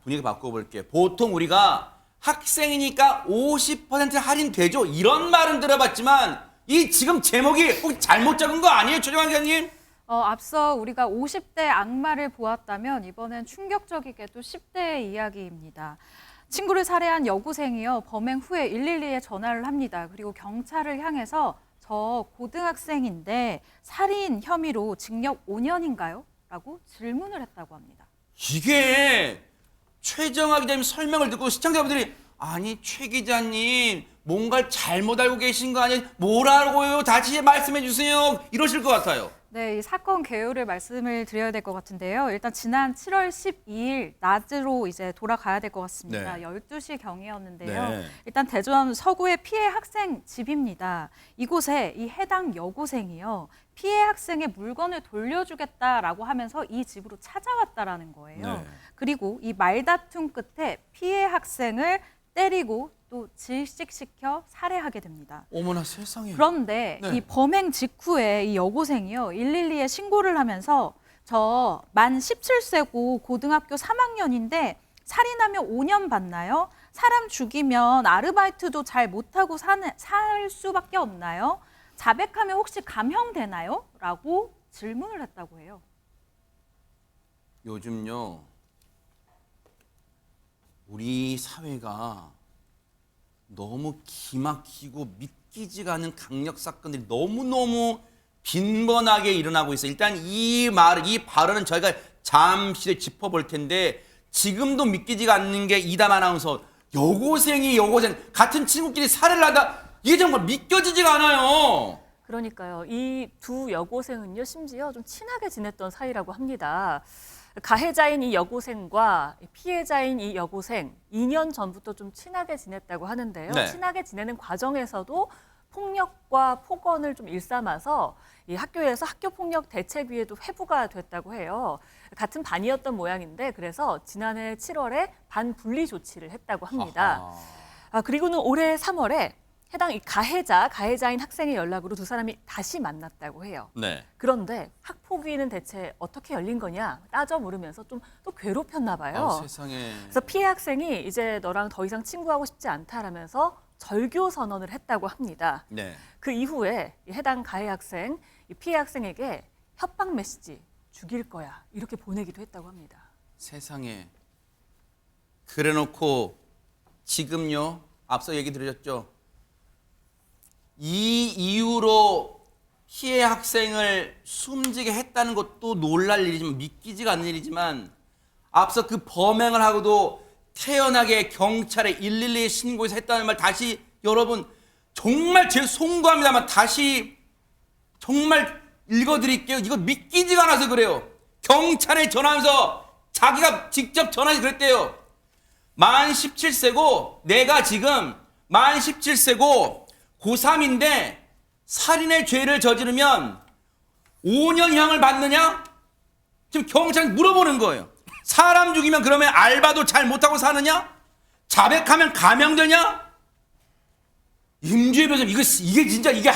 분위기 바꿔볼게요. 보통 우리가 학생이니까 50% 할인되죠? 이런 말은 들어봤지만 이 지금 제목이 혹시 잘못 적은 거 아니에요, 최정환 기자님? 앞서 우리가 50대 악마를 보았다면 이번엔 충격적이게도 10대의 이야기입니다. 친구를 살해한 여고생이요. 범행 후에 112에 전화를 합니다. 그리고 경찰을 향해서 저 고등학생인데 살인 혐의로 징역 5년인가요? 라고 질문을 했다고 합니다. 이게 최정환 기자님 설명을 듣고 시청자분들이 아니 최 기자님 뭔가를 잘못 알고 계신 거 아니에요? 뭐라고요? 다시 말씀해 주세요. 이러실 것 같아요. 네, 이 사건 개요를 말씀을 드려야 될 것 같은데요. 일단 지난 7월 12일 낮으로 이제 돌아가야 될 것 같습니다. 네. 12시 경이었는데요. 네. 일단 대전 서구의 피해 학생 집입니다. 이곳에 이 해당 여고생이요. 피해 학생의 물건을 돌려주겠다라고 하면서 이 집으로 찾아왔다라는 거예요. 네. 그리고 이 말다툼 끝에 피해 학생을 때리고 또 질식시켜 살해하게 됩니다. 어머나 세상에. 그런데 네. 이 범행 직후에 이 여고생이요. 112에 신고를 하면서 저 만 17세고 고등학교 3학년인데 살인하면 5년 받나요? 사람 죽이면 아르바이트도 잘 못하고 살 수밖에 없나요? 자백하면 혹시 감형되나요? 라고 질문을 했다고 해요. 요즘요. 우리 사회가 너무 기막히고 믿기지가 않은 강력 사건들이 너무너무 빈번하게 일어나고 있어요. 일단 이 발언은 저희가 잠시 후에 짚어볼 텐데 지금도 믿기지가 않는 게 이담 아나운서 여고생 같은 친구끼리 살해를 하다 이게 정말 믿겨지지가 않아요. 그러니까요. 이 두 여고생은요, 심지어 좀 친하게 지냈던 사이라고 합니다. 가해자인 이 여고생과 피해자인 이 여고생 2년 전부터 좀 친하게 지냈다고 하는데요. 네. 친하게 지내는 과정에서도 폭력과 폭언을 좀 일삼아서 이 학교에서 학교폭력 대책위에도 회부가 됐다고 해요. 같은 반이었던 모양인데 그래서 지난해 7월에 반분리 조치를 했다고 합니다. 그리고는 올해 3월에 해당 이 가해자인 학생의 연락으로 두 사람이 다시 만났다고 해요. 네. 그런데 학폭위는 대체 어떻게 열린 거냐 따져 물으면서 좀 또 괴롭혔나 봐요. 세상에. 그래서 피해 학생이 이제 너랑 더 이상 친구하고 싶지 않다라면서 절교 선언을 했다고 합니다. 네. 그 이후에 이 해당 가해 학생, 이 피해 학생에게 협박 메시지 죽일 거야 이렇게 보내기도 했다고 합니다. 세상에. 그래놓고 지금요. 앞서 얘기 드렸죠. 이 이유로 피해 학생을 숨지게 했다는 것도 놀랄 일이지만 믿기지가 않는 일이지만 앞서 그 범행을 하고도 태연하게 경찰에 112에 신고해서 했다는 말 다시 여러분 정말 제 송구합니다만 다시 정말 읽어드릴게요. 이거 믿기지가 않아서 그래요. 경찰에 전화하면서 자기가 직접 전화해서 그랬대요. 만 17세고 내가 지금 만 17세고 고3인데 살인의 죄를 저지르면 5년형을 받느냐? 지금 경찰이 물어보는 거예요. 사람 죽이면 그러면 알바도 잘 못하고 사느냐? 자백하면 감형되냐? 임주혜 변호사님 이게 진짜 이게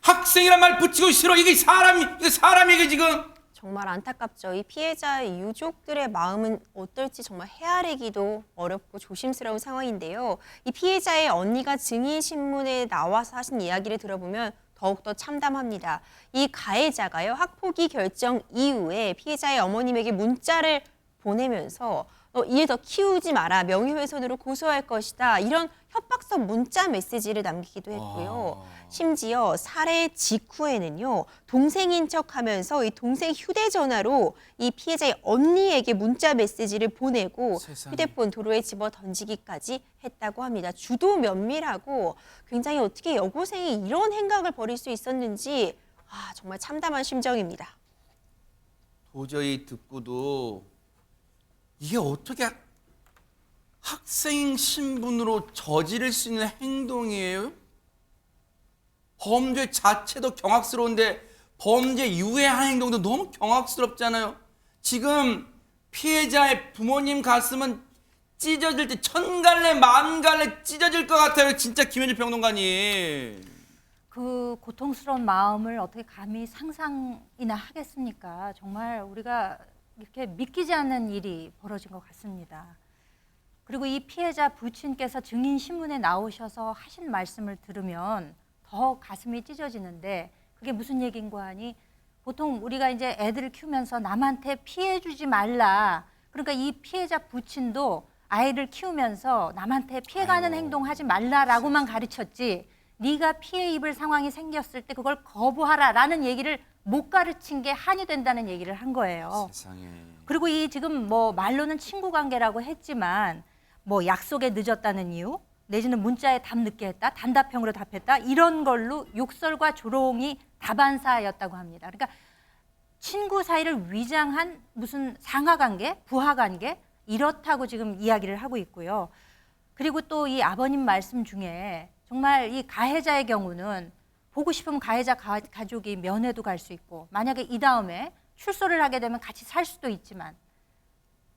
학생이란 말 붙이고 싫어. 이게 사람이 지금. 정말 안타깝죠. 이 피해자의 유족들의 마음은 어떨지 정말 헤아리기도 어렵고 조심스러운 상황인데요. 이 피해자의 언니가 증인 신문에 나와서 하신 이야기를 들어보면 더욱더 참담합니다. 이 가해자가요, 학폭위 결정 이후에 피해자의 어머님에게 문자를 보내면서 이에 더 키우지 마라, 명예훼손으로 고소할 것이다, 이런 협박성 문자 메시지를 남기기도 했고요. 심지어 살해 직후에는요, 동생인 척하면서 이 동생 휴대전화로 이 피해자의 언니에게 문자 메시지를 보내고 세상에. 휴대폰 도로에 집어 던지기까지 했다고 합니다. 주도 면밀하고 굉장히 어떻게 여고생이 이런 행각을 벌일 수 있었는지 정말 참담한 심정입니다. 도저히 듣고도 이게 어떻게 학생 신분으로 저지를 수 있는 행동이에요? 범죄 자체도 경악스러운데 범죄 유해한 행동도 너무 경악스럽잖아요. 지금 피해자의 부모님 가슴은 찢어질 때 천갈래 만갈래 찢어질 것 같아요. 진짜 김현주 평론가님. 그 고통스러운 마음을 어떻게 감히 상상이나 하겠습니까? 정말 우리가 이렇게 믿기지 않는 일이 벌어진 것 같습니다. 그리고 이 피해자 부친께서 증인 신문에 나오셔서 하신 말씀을 들으면 더 가슴이 찢어지는데 그게 무슨 얘기인가 하니 보통 우리가 이제 애들을 키우면서 남한테 피해 주지 말라. 그러니까 이 피해자 부친도 아이를 키우면서 남한테 피해가는 행동하지 말라라고만 가르쳤지 네가 피해 입을 상황이 생겼을 때 그걸 거부하라라는 얘기를 못 가르친 게 한이 된다는 얘기를 한 거예요. 세상에. 그리고 이 지금 뭐 말로는 친구 관계라고 했지만 뭐 약속에 늦었다는 이유 내지는 문자에 답 늦게 했다, 단답형으로 답했다 이런 걸로 욕설과 조롱이 다반사였다고 합니다. 그러니까 친구 사이를 위장한 무슨 상하관계, 부하관계 이렇다고 지금 이야기를 하고 있고요. 그리고 또 이 아버님 말씀 중에 정말 이 가해자의 경우는 보고 싶으면 가해자 가족이 면회도 갈 수 있고 만약에 이 다음에 출소를 하게 되면 같이 살 수도 있지만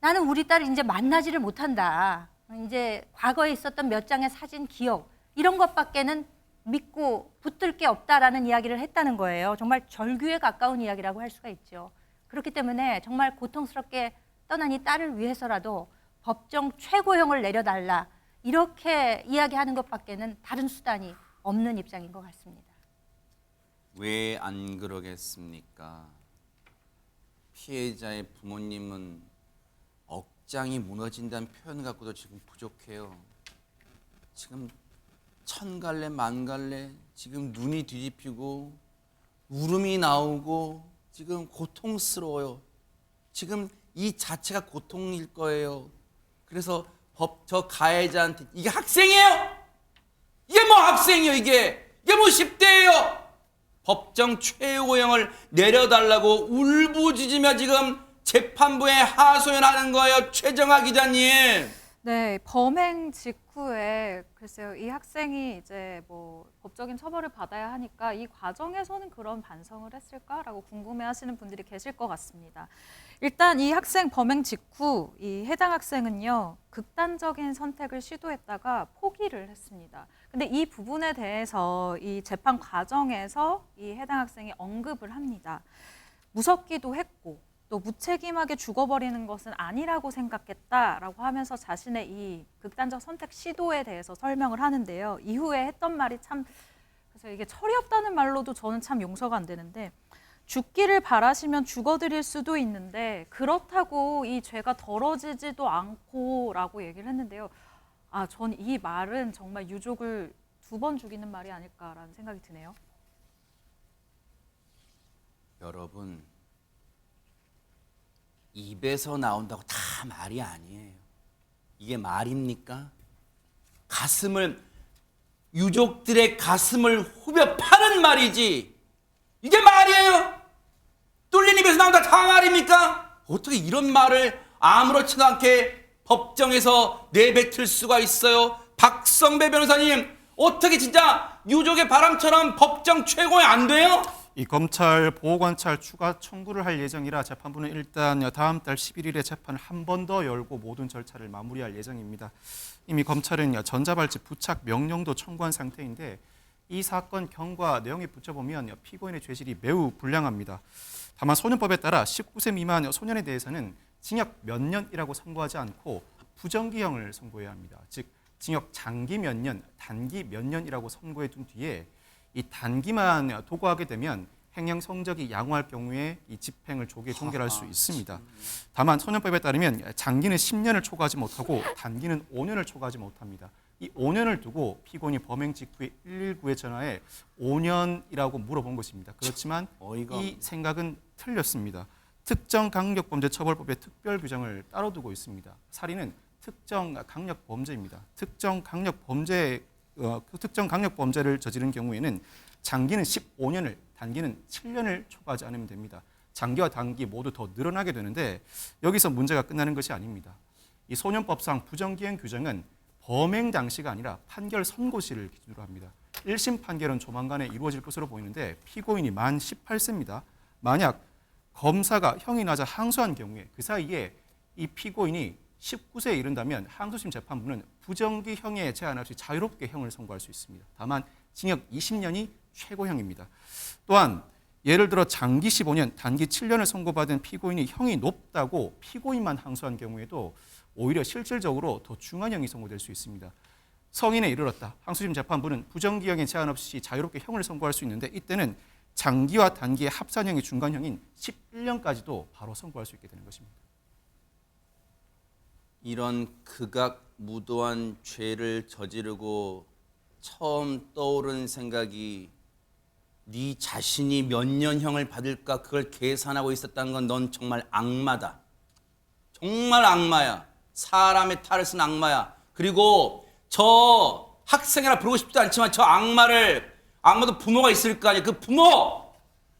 나는 우리 딸을 이제 만나지를 못한다. 이제 과거에 있었던 몇 장의 사진 기억 이런 것밖에는 믿고 붙들 게 없다라는 이야기를 했다는 거예요. 정말 절규에 가까운 이야기라고 할 수가 있죠. 그렇기 때문에 정말 고통스럽게 떠난 이 딸을 위해서라도 법정 최고형을 내려달라 이렇게 이야기하는 것밖에는 다른 수단이 없는 입장인 것 같습니다. 왜 안 그러겠습니까? 피해자의 부모님은 억장이 무너진다는 표현 갖고도 지금 부족해요. 지금 천갈래 만갈래 지금 눈이 뒤집히고 울음이 나오고 지금 고통스러워요. 지금 이 자체가 고통일 거예요. 그래서 저 가해자한테 이게 학생이에요? 이게 뭐 학생이에요 이게? 이게 뭐 10대예요? 법정 최고형을 내려달라고 울부짖으며 지금 재판부에 하소연하는 거예요. 최정아 기자님. 네, 범행 직후에 글쎄요, 이 학생이 이제 뭐 법적인 처벌을 받아야 하니까 이 과정에서는 그런 반성을 했을까라고 궁금해하시는 분들이 계실 것 같습니다. 일단 이 학생 범행 직후 이 해당 학생은요 극단적인 선택을 시도했다가 포기를 했습니다. 근데 이 부분에 대해서 이 재판 과정에서 이 해당 학생이 언급을 합니다. 무섭기도 했고 또 무책임하게 죽어버리는 것은 아니라고 생각했다라고 하면서 자신의 이 극단적 선택 시도에 대해서 설명을 하는데요. 이후에 했던 말이 참 그래서 이게 철이 없다는 말로도 저는 참 용서가 안 되는데 죽기를 바라시면 죽어드릴 수도 있는데 그렇다고 이 죄가 덜어지지도 않고라고 얘기를 했는데요. 전 이 말은 정말 유족을 2번 죽이는 말이 아닐까라는 생각이 드네요. 여러분 입에서 나온다고 다 말이 아니에요. 이게 말입니까? 유족들의 가슴을 후벼 파는 말이지 이게 말이에요? 뚫린 입에서 나온다 다 말입니까? 어떻게 이런 말을 아무렇지도 않게 법정에서 내뱉을 수가 있어요? 박성배 변호사님 어떻게 진짜 유족의 바람처럼 법정 최고에 안 돼요? 이 검찰 보호관찰 추가 청구를 할 예정이라 재판부는 일단 다음 달 11일에 재판을 한 번 더 열고 모든 절차를 마무리할 예정입니다. 이미 검찰은 전자발찌 부착 명령도 청구한 상태인데 이 사건 경과 내용에 붙여보면 피고인의 죄질이 매우 불량합니다. 다만 소년법에 따라 19세 미만 소년에 대해서는 징역 몇 년이라고 선고하지 않고 부정기형을 선고해야 합니다. 즉 징역 장기 몇 년, 단기 몇 년이라고 선고해 둔 뒤에 이 단기만 도구하게 되면 행형 성적이 양호할 경우에 이 집행을 조기에 종결할 수 있습니다. 다만 소년법에 따르면 장기는 10년을 초과하지 못하고 단기는 5년을 초과하지 못합니다. 이 5년을 두고 피고인이 범행 직후에 119에 전화해 5년이라고 물어본 것입니다. 그렇지만 이 생각은 틀렸습니다. 특정강력범죄처벌법의 특별 규정을 따로 두고 있습니다. 살인은 특정 강력범죄입니다. 특정 강력범죄를 저지른 경우에는 장기는 15년을, 단기는 7년을 초과하지 않으면 됩니다. 장기와 단기 모두 더 늘어나게 되는데 여기서 문제가 끝나는 것이 아닙니다. 이 소년법상 부정기형 규정은 범행 당시가 아니라 판결 선고시를 기준으로 합니다. 1심 판결은 조만간에 이루어질 것으로 보이는데 피고인이 만 18세입니다. 만약 검사가 형이 낮아 항소한 경우에 그 사이에 이 피고인이 19세에 이른다면 항소심 재판부는 부정기형에 제한 없이 자유롭게 형을 선고할 수 있습니다. 다만 징역 20년이 최고형입니다. 또한 예를 들어 장기 15년, 단기 7년을 선고받은 피고인이 형이 높다고 피고인만 항소한 경우에도 오히려 실질적으로 더 중한 형이 선고될 수 있습니다. 성인에 이르렀다. 항소심 재판부는 부정기형에 제한 없이 자유롭게 형을 선고할 수 있는데 이때는 장기와 단기의 합산형의 중간형인 11년까지도 바로 선고할 수 있게 되는 것입니다. 이런 극악무도한 죄를 저지르고 처음 떠오른 생각이 네 자신이 몇 년형을 받을까 그걸 계산하고 있었다는 건 넌 정말 악마다. 정말 악마야. 사람의 탈을 쓴 악마야. 그리고 저 학생이라 부르고 싶지도 않지만 저 악마도 부모가 있을 거 아니야. 그 부모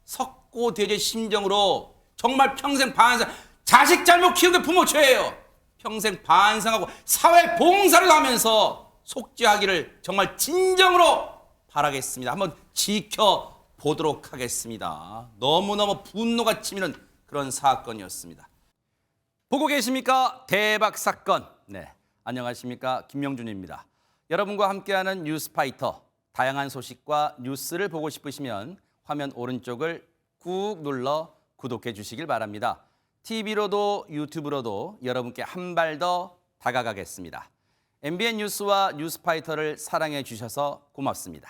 석고대죄 심정으로 정말 평생 반성, 자식 잘못 키운 게 부모 죄예요. 평생 반성하고 사회 봉사를 하면서 속죄하기를 정말 진정으로 바라겠습니다. 한번 지켜보도록 하겠습니다. 너무너무 분노가 치미는 그런 사건이었습니다. 보고 계십니까? 대박 사건. 네, 안녕하십니까? 김명준입니다. 여러분과 함께하는 뉴스파이터. 다양한 소식과 뉴스를 보고 싶으시면 화면 오른쪽을 꾹 눌러 구독해 주시길 바랍니다. TV로도 유튜브로도 여러분께 한 발 더 다가가겠습니다. MBN 뉴스와 뉴스파이터를 사랑해 주셔서 고맙습니다.